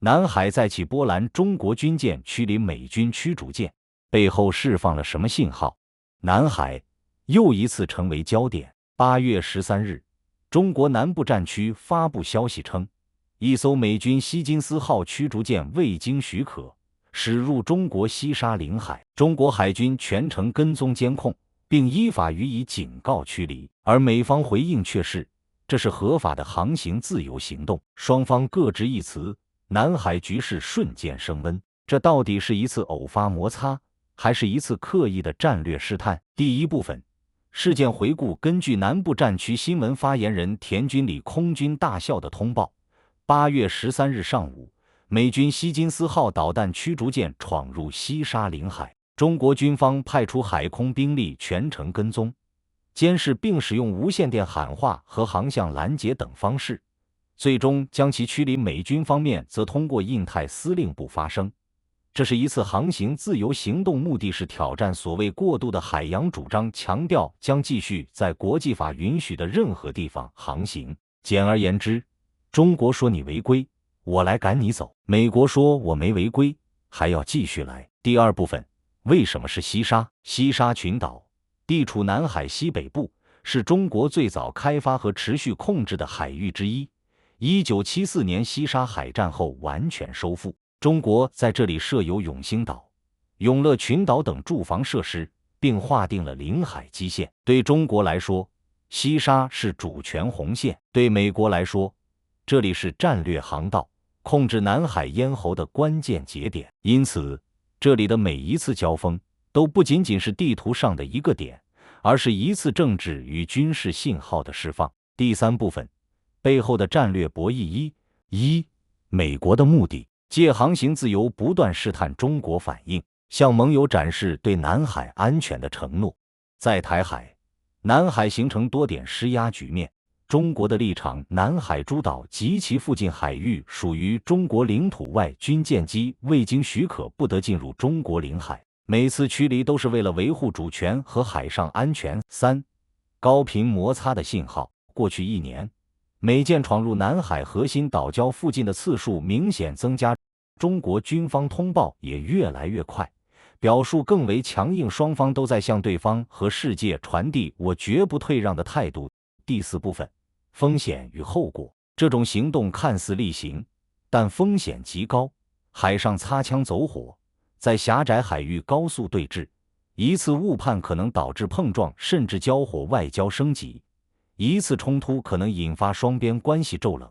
南海再起波澜，中国军舰驱离美军驱逐舰，背后释放了什么信号？南海又一次成为焦点。8月13日，中国南部战区发布消息称，一艘美军希金斯号驱逐舰未经许可驶入中国西沙领海，中国海军全程跟踪监控，并依法予以警告驱离。而美方回应却是，这是合法的航行自由行动。双方各执一词，南海局势瞬间升温。这到底是一次偶发摩擦，还是一次刻意的战略试探？第一部分，事件回顾。根据南部战区新闻发言人田军里空军大校的通报，8月13日上午，美军希金斯号导弹驱逐舰闯入西沙领海，中国军方派出海空兵力全程跟踪、监视，并使用无线电喊话和航向拦截等方式，最终将其驱离。美军方面则通过印太司令部发声，这是一次航行自由行动，目的是挑战所谓过度的海洋主张，强调将继续在国际法允许的任何地方航行。简而言之，中国说你违规，我来赶你走；美国说我没违规，还要继续来。第二部分，为什么是西沙？西沙群岛地处南海西北部，是中国最早开发和持续控制的海域之一。1974年西沙海战后完全收复。中国在这里设有永兴岛、永乐群岛等驻防设施，并划定了领海基线。对中国来说，西沙是主权红线；对美国来说，这里是战略航道，控制南海咽喉的关键节点。因此，这里的每一次交锋都不仅仅是地图上的一个点，而是一次政治与军事信号的释放。第三部分，背后的战略博弈。一、美国的目的。借航行自由不断试探中国反应，向盟友展示对南海安全的承诺。在台海、南海形成多点施压局面，中国的立场，南海诸岛及其附近海域属于中国领土外，军舰机未经许可不得进入中国领海，每次驱离都是为了维护主权和海上安全。三、高频摩擦的信号。过去1年，美舰闯入南海核心岛礁附近的次数明显增加，中国军方通报也越来越快，表述更为强硬，双方都在向对方和世界传递我绝不退让的态度。第四部分，风险与后果。这种行动看似例行，但风险极高。海上擦枪走火，在狭窄海域高速对峙，一次误判可能导致碰撞甚至交火，外交升级。一次冲突可能引发双边关系骤冷，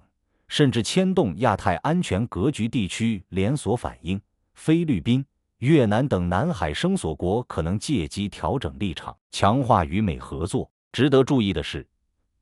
甚至牵动亚太安全格局，地区连锁反应。菲律宾、越南等南海声索国可能借机调整立场，强化与美合作。值得注意的是，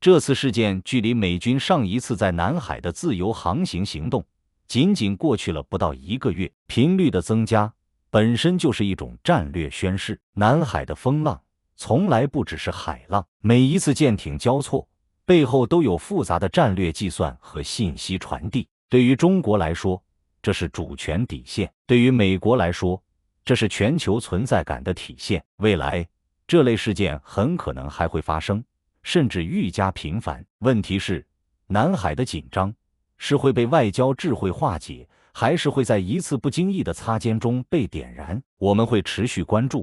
这次事件距离美军上一次在南海的自由航行行动仅仅过去了不到1个月，频率的增加本身就是一种战略宣示。南海的风浪从来不只是海浪，每一次舰艇交错背后都有复杂的战略计算和信息传递。对于中国来说，这是主权底线；对于美国来说，这是全球存在感的体现。未来，这类事件很可能还会发生，甚至愈加频繁。问题是，南海的紧张是会被外交智慧化解，还是会在一次不经意的擦肩中被点燃？我们会持续关注。